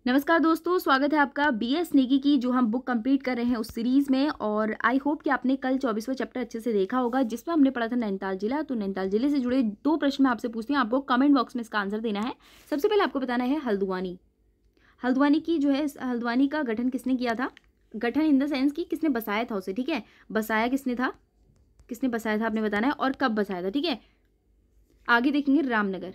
नमस्कार दोस्तों, स्वागत है आपका बीएस नेगी की जो हम बुक कंप्लीट कर रहे हैं उस सीरीज़ में। और आई होप कि आपने कल 24वां चैप्टर अच्छे से देखा होगा जिसमें हमने पढ़ा था नैनीताल जिला। तो नैनीताल जिले से जुड़े 2 प्रश्न मैं आपसे पूछती हूँ, आपको कमेंट बॉक्स में इसका आंसर देना है। सबसे पहले आपको बताना है हल्द्वानी। हल्द्वानी की जो है हल्द्वानी का गठन किसने किया था? गठन इन द सेंस कि किसने बसाया था उसे, ठीक है। बसाया किसने था, किसने बसाया था आपने बताना है और कब बसाया था, ठीक है। आगे देखेंगे रामनगर।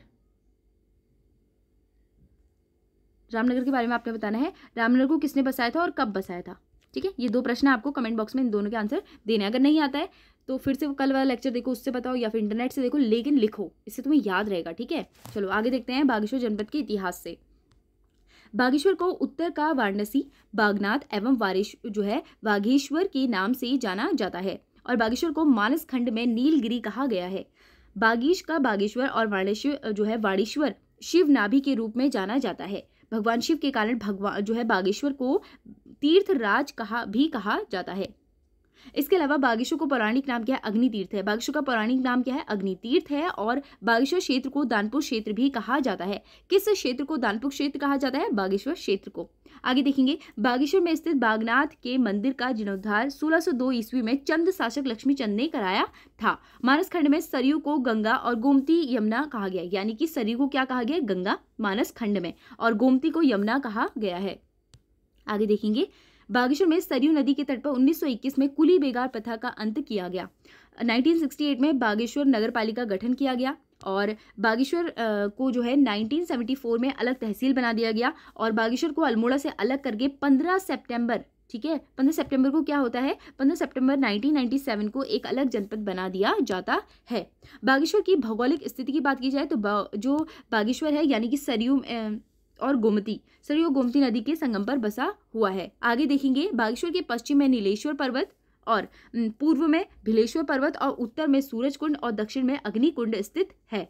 रामनगर के बारे में आपने बताना है, रामनगर को किसने बसाया था और कब बसाया था, ठीक है। ये 2 प्रश्न आपको कमेंट बॉक्स में इन दोनों के आंसर देने हैं। अगर नहीं आता है तो फिर से कल वाला लेक्चर देखो, उससे बताओ, या फिर इंटरनेट से देखो, लेकिन लिखो, इससे तुम्हें याद रहेगा, ठीक है। चलो आगे देखते हैं बागेश्वर जनपद के इतिहास से। बागेश्वर को उत्तर का वाराणसी, बागनाथ एवं वागेश्वर के नाम से जाना जाता है और बागेश्वर को मानस खंड में नीलगिरी कहा गया है। बागीश का बागेश्वर और वाणेश्वर शिव नाभि के रूप में जाना जाता है। भगवान शिव के कारण भगवान बागेश्वर को तीर्थराज कहा जाता है। इसके अलावा बागेश्वर को पौराणिक नाम क्या है? अग्नि तीर्थ है। बागेश्वर का पौराणिक नाम क्या है? अग्नि तीर्थ है। और बागेश्वर क्षेत्र को दानपुर क्षेत्र भी कहा जाता है। किस क्षेत्र को दानपुर क्षेत्र कहा जाता है? बागेश्वर क्षेत्र को। आगे देखेंगे, बागेश्वर में स्थित बागनाथ के मंदिर का जीर्णोद्धार 1602 ईस्वी में चंद शासक लक्ष्मी चंद ने कराया था। मानस खंड में सरयू को गंगा और गोमती यमुना कहा गया, यानी कि सरयू को क्या कहा गया? गंगा मानस खंड में, और गोमती को यमुना कहा गया है। आगे देखेंगे, बागेश्वर में सरयू नदी के तट पर 1921 में कुली बेगार प्रथा का अंत किया गया। 1968 में बागेश्वर नगर पालिका गठन किया गया और बागेश्वर को 1974 में अलग तहसील बना दिया गया और बागेश्वर को अल्मोड़ा से अलग करके 15 सितंबर, ठीक है, 15 सितंबर को क्या होता है? 15 सितंबर 1997 को एक अलग जनपद बना दिया जाता है। बागेश्वर की भौगोलिक स्थिति की बात की जाए तो जो बागेश्वर है, यानी कि सरयू और गोमती नदी के संगम पर बसा हुआ है। आगे देखेंगे, बागेश्वर के पश्चिम में नीलेश्वर पर्वत और पूर्व में भिलेश्वर पर्वत और उत्तर में सूरज कुंड और दक्षिण में अग्नि कुंड स्थित है,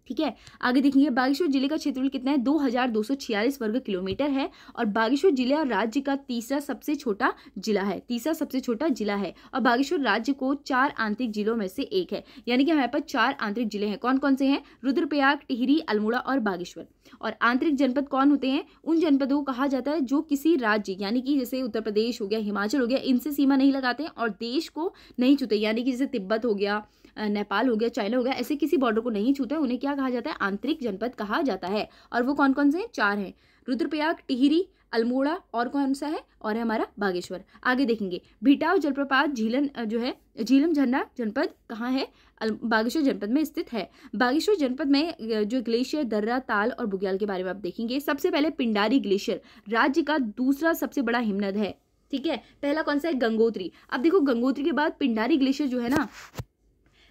ठीक है। आगे देखेंगे, बागेश्वर जिले का क्षेत्रफल कितना है? 2246 वर्ग किलोमीटर है और बागेश्वर जिला राज्य का तीसरा सबसे छोटा जिला है और बागेश्वर राज्य को 4 आंतरिक जिलों में से एक है, यानी कि हमारे पास 4 आंतरिक जिले हैं। कौन कौन से हैं? रुद्रप्रयाग, टिहरी, अल्मोड़ा और बागेश्वर। और आंतरिक जनपद कौन होते हैं? उन जनपदों को कहा जाता है जो किसी राज्य, यानी कि जैसे उत्तर प्रदेश हो गया, हिमाचल हो गया, इनसे सीमा नहीं लगाते हैं और देश को नहीं छूते, यानी कि जैसे तिब्बत हो गया, नेपाल हो गया, चाइना हो गया, ऐसे किसी बॉर्डर को नहीं छूता है, उन्हें क्या कहा जाता है? आंतरिक जनपद कहा जाता है। और वो कौन कौन से हैं? 4 हैं, रुद्रप्रयाग, टिहरी, अल्मोड़ा और कौन सा है? और है हमारा बागेश्वर। आगे देखेंगे, भिटाव जलप्रपात झीलम झरना जनपद कहाँ है? बागेश्वर जनपद में स्थित है। बागेश्वर जनपद में जो ग्लेशियर, दर्रा, ताल और बुग्याल के बारे में आप देखेंगे। सबसे पहले पिंडारी ग्लेशियर राज्य का दूसरा सबसे बड़ा हिमनद है, ठीक है। पहला कौन सा है? गंगोत्री। अब देखो, गंगोत्री के बाद पिंडारी ग्लेशियर जो है ना,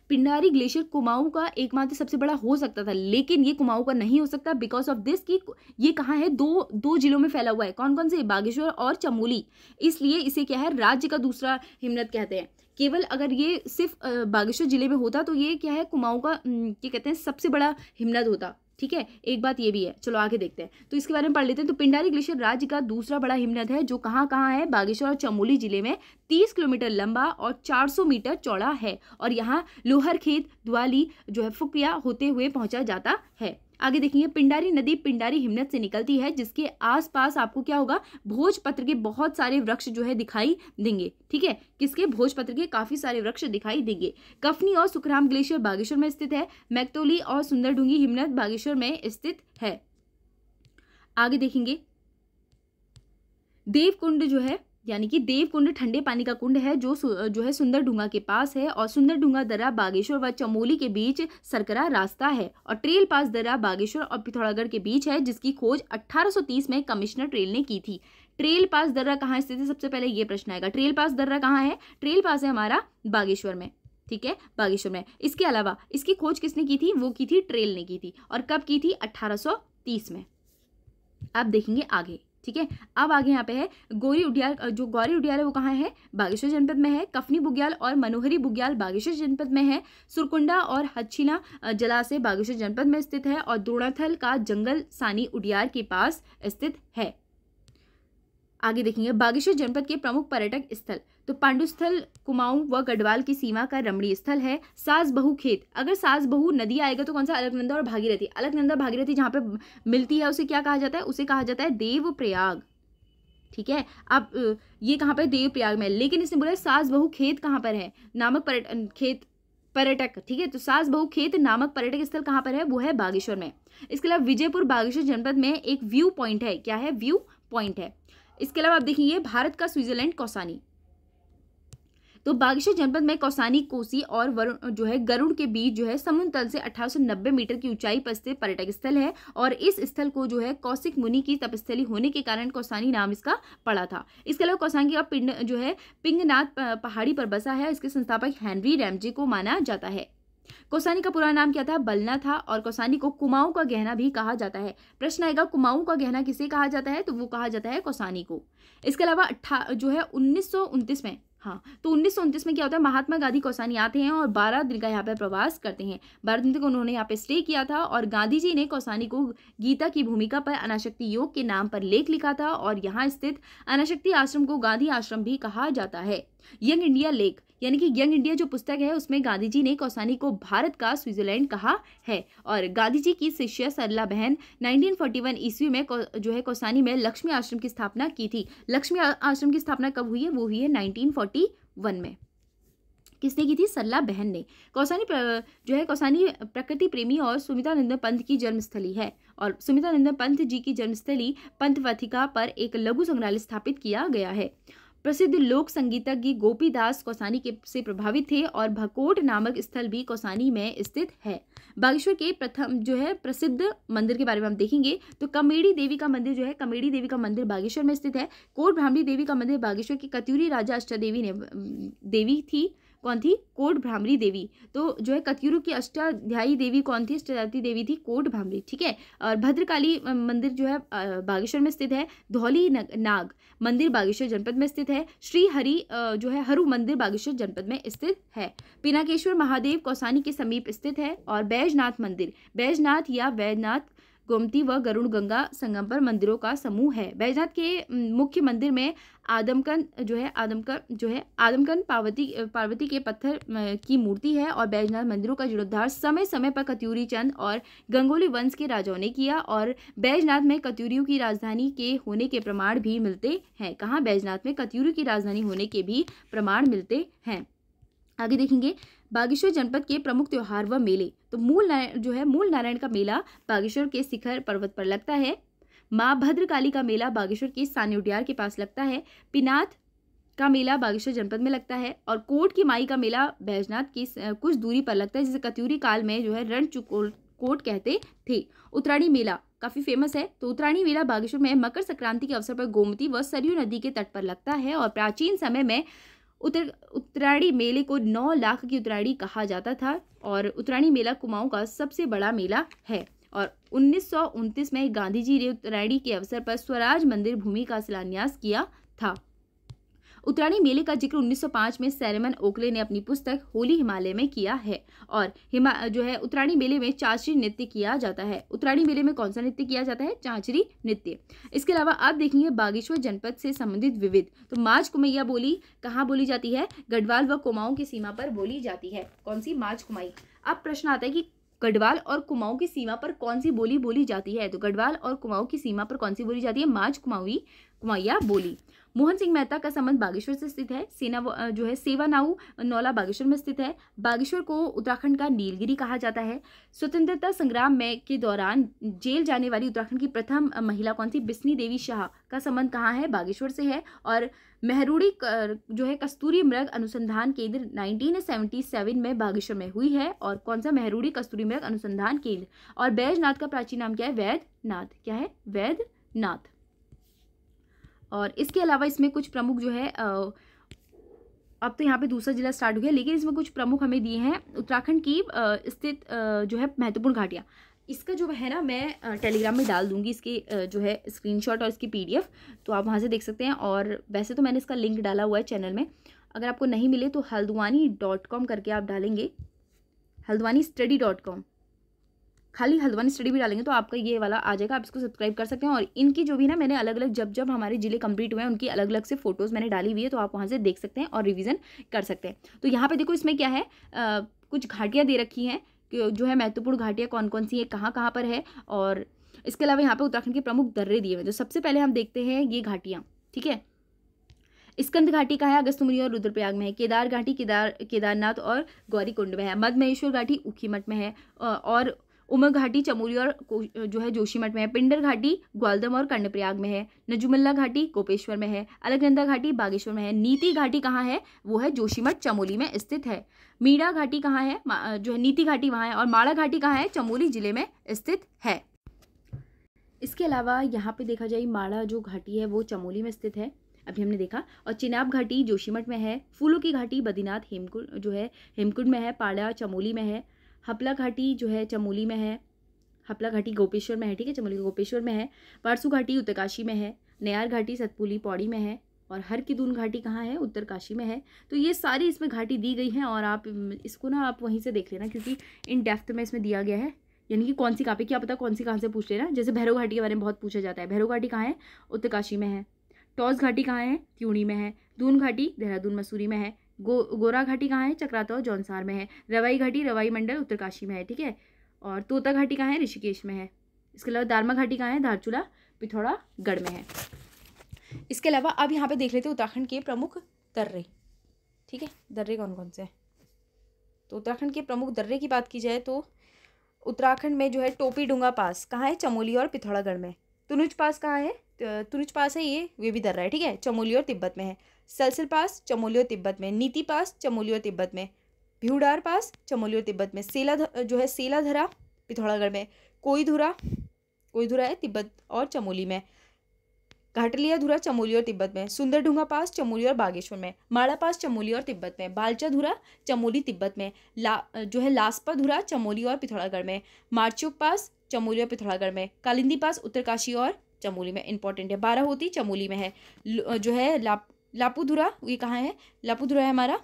पिंडारी ग्लेशियर कुमाऊं का एकमात्र सबसे बड़ा हो सकता था, लेकिन ये कुमाऊं का नहीं हो सकता बिकॉज ऑफ दिस कि ये कहाँ है? दो जिलों में फैला हुआ है। कौन कौन से? बागेश्वर और चमोली। इसलिए इसे क्या है? राज्य का दूसरा हिमनद कहते हैं। केवल अगर ये सिर्फ बागेश्वर जिले में होता तो ये क्या है? कुमाऊं का क्या कहते हैं? सबसे बड़ा हिमनद होता, ठीक है। एक बात ये भी है। चलो आगे देखते हैं, तो इसके बारे में पढ़ लेते हैं। तो पिंडारी ग्लेशियर राज्य का दूसरा बड़ा हिमनद है जो कहाँ कहाँ है? बागेश्वर और चमोली जिले में 30 किलोमीटर लंबा और 400 मीटर चौड़ा है और यहाँ लोहरखेत, द्वाली फुकिया होते हुए पहुंचा जाता है। आगे देखेंगे, पिंडारी नदी पिंडारी हिमनद से निकलती है जिसके आसपास आपको क्या होगा? भोजपत्र के बहुत सारे वृक्ष दिखाई देंगे, ठीक है। किसके? भोजपत्र के काफी सारे वृक्ष दिखाई देंगे। कफनी और सुखराम ग्लेशियर बागेश्वर में स्थित है। मैकतोली और सुंदरडूंगी हिमनद बागेश्वर में स्थित है। आगे देखेंगे, देवकुंड यानी कि देवकुंड ठंडे पानी का कुंड है जो सुंदरडूंगा के पास है और सुंदरडूंगा दर्रा बागेश्वर व चमोली के बीच सरकरा रास्ता है और ट्रेल पास दर्रा बागेश्वर और पिथौरागढ़ के बीच है जिसकी खोज 1830 में कमिश्नर ट्रेल ने की थी। ट्रेल पास दर्रा कहाँ स्थित है? सबसे पहले ये प्रश्न आएगा, ट्रेल पास दर्रा कहाँ है? ट्रेल पास है हमारा बागेश्वर में, ठीक है, बागेश्वर में। इसके अलावा इसकी खोज किसने की थी? वो की थी ट्रेल ने की थी। और कब की थी? 1830 में। आप देखेंगे आगे, ठीक है। अब आगे यहाँ पे है गौरी उडियाल। जो गौरी उडियाल है वो कहाँ है? बागेश्वर जनपद में है। कफनी बुग्याल और मनोहरी बुग्याल बागेश्वर जनपद में है। सुरकुंडा और हच्छिला जलाशय बागेश्वर जनपद में स्थित है और द्रोणाथल का जंगल सानी उडियाल के पास स्थित है। आगे देखेंगे बागेश्वर जनपद के प्रमुख पर्यटक स्थल। तो पांडुस्थल, कुमाऊं व गढ़वाल की सीमा का रमणीय स्थल है। सास बहू खेत, अगर सास बहू नदी आएगा तो कौन सा? अलकनंदा और भागीरथी। अलकनंदा भागीरथी जहाँ पे मिलती है उसे क्या कहा जाता है? उसे कहा जाता है देवप्रयाग। ठीक है, अब ये कहाँ पर? देवप्रयाग में। लेकिन इसने बोला सास बहू खेत कहाँ पर है? नामक पर्यटक। ठीक है, तो सास बहू खेत नामक पर्यटक स्थल कहाँ पर है? वो है बागेश्वर में। इसके अलावा विजयपुर बागेश्वर जनपद में एक व्यू पॉइंट है। क्या है? व्यू पॉइंट है। इसके अलावा आप देखिए भारत का स्विट्जरलैंड कौसानी। तो बागेश्वर जनपद में कौसानी, कोसी और वरुण जो है गरुड़ के बीच जो है समुद्र तल से 1890 मीटर की ऊंचाई पर स्थित पर्यटक स्थल है। और इस स्थल को जो है कौशिक मुनि की तपस्थली होने के कारण कौसानी नाम इसका पड़ा था। इसके अलावा कौसानी का पिंड जो है पिंगनाथ पहाड़ी पर बसा है। इसके संस्थापक हेनरी रैमजे को माना जाता है। कौसानी का पूरा नाम क्या था? बलना था। और कौसानी को कुमाऊं का गहना भी कहा जाता है। प्रश्न आएगा कुमाऊं का गहना किसे कहा जाता है? तो वो कहा जाता है कौसानी को। इसके अलावा जो है 1929 में, हाँ, तो 1929 में क्या होता है? महात्मा गांधी कौसानी आते हैं और 12 दिन का यहाँ पे प्रवास करते हैं। 12 दिन तक उन्होंने यहाँ पे स्टे किया था और गांधी जी ने कौसानी को गीता की भूमिका पर अनाशक्ति योग के नाम पर लेख लिखा था। और यहाँ स्थित अनाशक्ति आश्रम को गांधी आश्रम भी कहा जाता है। यंग इंडिया लेख यानी कि यंग इंडिया जो पुस्तक है उसमें गांधी जी ने कौसानी को भारत का स्विट्जरलैंड कहा है। और गांधी जी की शिष्य सरला बहन 1941 ईस्वी में जो है कौसानी में लक्ष्मी आश्रम की स्थापना की थी। लक्ष्मी आश्रम की स्थापना कब हुई है? वो हुई है 1941 में। किसने की थी? सरला बहन ने। कौसानी जो है कौसानी प्रकृति प्रेमी और सुमितानंद पंत की जन्मस्थली है। और सुमितानंद पंत जी की जन्मस्थली पंतवथिका पर एक लघु संग्रहालय स्थापित किया गया है। प्रसिद्ध लोक संगीतज्ञ गोपीदास कौसानी के से प्रभावित थे और भकोट नामक स्थल भी कौसानी में स्थित है। बागेश्वर के प्रथम जो है प्रसिद्ध मंदिर के बारे में हम देखेंगे तो कमेड़ी देवी का मंदिर जो है, कमेड़ी देवी का मंदिर बागेश्वर में स्थित है। कोट भ्रामरी देवी का मंदिर बागेश्वर की कत्यूरी राजा अष्टादेवी ने देवी थी। कौन थी? कोट भ्रामरी देवी। तो जो है कत्यूरू की अष्टाध्यायी देवी कौन थी? अष्टाध्यायी देवी थी कोट भ्रामरी। ठीक है, और भद्रकाली मंदिर जो है बागेश्वर में स्थित है। धौली नाग मंदिर बागेश्वर जनपद में स्थित है। श्री हरि जो है हरु मंदिर बागेश्वर जनपद में स्थित है। पिनाकेश्वर महादेव कौसानी के समीप स्थित है। और बैजनाथ मंदिर, बैजनाथ या वैद्यनाथ गोमती व गरुड़ गंगा संगम पर मंदिरों का समूह है। बैजनाथ के मुख्य मंदिर में आदमकन पार्वती के पत्थर की मूर्ति है। और बैजनाथ मंदिरों का जीर्णोद्धार समय समय पर कत्यूरी चंद और गंगोली वंश के राजाओं ने किया। और बैजनाथ में कत्यूरियों की राजधानी के होने के प्रमाण भी मिलते हैं। कहाँ? बैजनाथ में कत्यूरी की राजधानी होने के भी प्रमाण मिलते हैं। आगे देखेंगे बागेश्वर जनपद के प्रमुख त्योहार व मेले। तो मूल नारायण का मेला बागेश्वर के शिखर पर्वत पर लगता है। माँ भद्रकाली का मेला बागेश्वर के सान्योडियार के पास लगता है। पिनाथ का मेला बागेश्वर जनपद में लगता है। और कोट की माई का मेला बैजनाथ की कुछ दूरी पर लगता है, जिसे कत्यूरी काल में जो है रणचुकोट कहते थे। उत्तरायणी मेला काफी फेमस है। तो उत्तरायणी मेला बागेश्वर में मकर संक्रांति के अवसर पर गोमती व सरयू नदी के तट पर लगता है। और प्राचीन समय में उत्तरायणी मेले को 9 लाख की उत्तरायणी कहा जाता था। और उत्तरायणी मेला कुमाऊं का सबसे बड़ा मेला है। और 1929 में गांधी जी ने उत्तरायणी के अवसर पर स्वराज मंदिर भूमि का शिलान्यास किया था। उत्तरायणी मेले का जिक्र 1905 में सैरेमन ओकले ने अपनी पुस्तक होली हिमालय में किया है। और जो है उत्तरायणी मेले में चांचरी नृत्य किया जाता है। उत्तरायणी मेले में कौन सा नृत्य किया जाता है? चांचरी नृत्य। इसके अलावा आप देखेंगे बागेश्वर जनपद से संबंधित विविध। तो माझ कुमैया बोली कहाँ बोली जाती है? गढ़वाल व कुमाऊं की सीमा पर बोली जाती है। कौन सी? माझ कुमाई। अब प्रश्न आता है कि गढ़वाल और कुमाऊं की सीमा पर कौन सी बोली बोली जाती है? तो गढ़वाल और कुमाऊं की सीमा पर कौन सी बोली जाती है? माझ कुमाऊया बोली। मोहन सिंह मेहता का संबंध बागेश्वर से स्थित है। सेवानाऊ नौला बागेश्वर में स्थित है। बागेश्वर को उत्तराखंड का नीलगिरी कहा जाता है। स्वतंत्रता संग्राम में के दौरान जेल जाने वाली उत्तराखंड की प्रथम महिला कौन सी? बिस्नी देवी शाह का संबंध कहाँ है? बागेश्वर से है। और मेहरूड़ी जो है कस्तूरी मृग अनुसंधान केंद्र 1977 में बागेश्वर में हुई है। और कौन सा? मेहरूड़ी कस्तूरी मृग अनुसंधान केंद्र। और बैजनाथ का प्राचीन नाम क्या है? वैद्यनाथ। क्या है? वैद्यनाथ। और इसके अलावा इसमें कुछ प्रमुख जो है अब तो यहाँ पे दूसरा जिला स्टार्ट हो गया, लेकिन इसमें कुछ प्रमुख हमें दिए हैं उत्तराखंड की स्थित जो है महत्वपूर्ण घाटियाँ। इसका जो है ना मैं टेलीग्राम में डाल दूंगी इसके जो है स्क्रीनशॉट और इसकी PDF, तो आप वहाँ से देख सकते हैं। और वैसे तो मैंने इसका लिंक डाला हुआ है चैनल में, अगर आपको नहीं मिले तो हल्द्वानी.com करके आप डालेंगे, हल्द्वानीstudy.com खाली हल्द्वानी स्टडी भी डालेंगे तो आपका ये वाला आ जाएगा, आप इसको सब्सक्राइब कर सकते हैं। और इनकी जो भी ना मैंने अलग अलग जब हमारे जिले कंप्लीट हुए हैं उनकी अलग अलग से फोटोज़ मैंने डाली हुई है, तो आप वहाँ से देख सकते हैं और रिवीजन कर सकते हैं। तो यहाँ पे देखो इसमें क्या है, कुछ घाटियाँ दे रखी हैं कि जो है महत्वपूर्ण घाटियाँ कौन कौन सी है, कहाँ कहाँ पर है, और इसके अलावा यहाँ पे उत्तराखंड के प्रमुख दर्रे दिए हुए हैं। तो सबसे पहले हम देखते हैं ये घाटियाँ, ठीक है। स्कंद घाटी का है, अगस्त्यमुनि और रुद्रप्रयाग में है। केदार घाटी केदारनाथ और गौरीकुंड में है। मद महेश्वर घाटी ऊखीमठ में है, और उमग घाटी चमोली और जो है जोशीमठ में है। पिंडर घाटी ग्वालदम और कर्णप्रयाग में है। नजुमल्ला घाटी गोपेश्वर में है। अलकनंदा घाटी बागेश्वर में है। नीति घाटी कहाँ है, वो है जोशीमठ चमोली में स्थित है। मीणा घाटी कहाँ है, जो है नीति घाटी वहाँ है। और माड़ा घाटी कहाँ है, चमोली जिले में स्थित है। इसके अलावा यहाँ पे देखा जाए माड़ा जो घाटी है वो चमोली में स्थित है, अभी हमने देखा। और चिनाब घाटी जोशीमठ में है। फूलों की घाटी बद्रीनाथ हेमकुंड जो है हेमकुंड में है, पाड़ा चमोली में है। हपला घाटी जो है चमोली में है। हपला घाटी गोपेश्वर में है, ठीक है, चमोली गोपेश्वर में है। पारसू घाटी उत्तरकाशी में है। नयार घाटी सतपुली पौड़ी में है। और हर की दून घाटी कहाँ है, उत्तरकाशी में है। तो ये सारी इसमें घाटी दी गई हैं, और आप इसको ना आप वहीं से देख लेना, क्योंकि इन डेप्थ में इसमें दिया गया है, यानी कि कौन सी कहाँ पे, क्या पता कौन सी कहाँ से पूछ लेना। जैसे भैरव घाटी के बारे में बहुत पूछा जाता है। भैरव घाटी कहाँ है, उत्तरकाशी में है। टॉस घाटी कहाँ है, त्यूणी में है। दून घाटी देहरादून मसूरी में है। गोरा घाटी कहाँ है, चक्राता और जौनसार में है। रवाई घाटी रवाई मंडल उत्तरकाशी में है, ठीक है। और तोता घाटी कहाँ है, ऋषिकेश में है। इसके अलावा दारमा घाटी कहाँ है, धारचूला पिथौरागढ़ में है। इसके अलावा अब यहाँ पे देख लेते हैं उत्तराखंड के प्रमुख दर्रे, ठीक है, दर्रे कौन कौन से हैं। तो उत्तराखंड के प्रमुख दर्रे की बात की जाए तो उत्तराखंड में जो है टोपी डूंगा पास कहाँ है, चमोली और पिथौरागढ़ में। तुनुज पास कहाँ है, तुनुज पास है, ये भी दर्रा है, ठीक है, चमोली और तिब्बत में है। सलसल पास चमोली और तिब्बत में। नीति पास चमोली और तिब्बत में। भ्यूडार पास चमोली और तिब्बत में। जो है सेलाधरा पिथौरागढ़ में। कोईधुरा है तिब्बत और चमोली में। घाटलिया धुरा चमोली और तिब्बत में। सुंदरढूंगा पास चमोली और बागेश्वर में। माड़ा पास चमोली और तिब्बत में। बालचा धुरा चमोली तिब्बत में। जो है लासपा धुरा चमोली और पिथौरागढ़ में। मारचुक पास चमोली और पिथौरागढ़ में। कालिंदी पास उत्तरकाशी और चमोली में, इंपॉर्टेंट है। बाराहोती चमोली में है। जो है लापूधुरा, ये कहाँ है, लापूधुरा है हमारा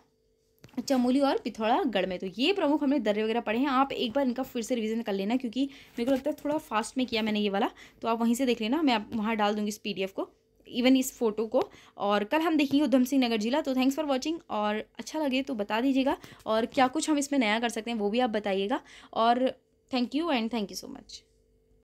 चमोली और पिथौरागढ़ में। तो ये प्रमुख हमने दर्रे वगैरह पढ़े हैं। आप एक बार इनका फिर से रिवीजन कर लेना, क्योंकि मेरे को लगता है थोड़ा फास्ट में किया मैंने ये वाला, तो आप वहीं से देख लेना। मैं वहाँ डाल दूँगी इस PDF को, इवन इस फोटो को। और कल हम देखेंगे उधम सिंह नगर जिला। तो थैंक्स फॉर वॉचिंग, और अच्छा लगे तो बता दीजिएगा, और क्या कुछ हम इसमें नया कर सकते हैं वो भी आप बताइएगा। और thank you and thank you so much.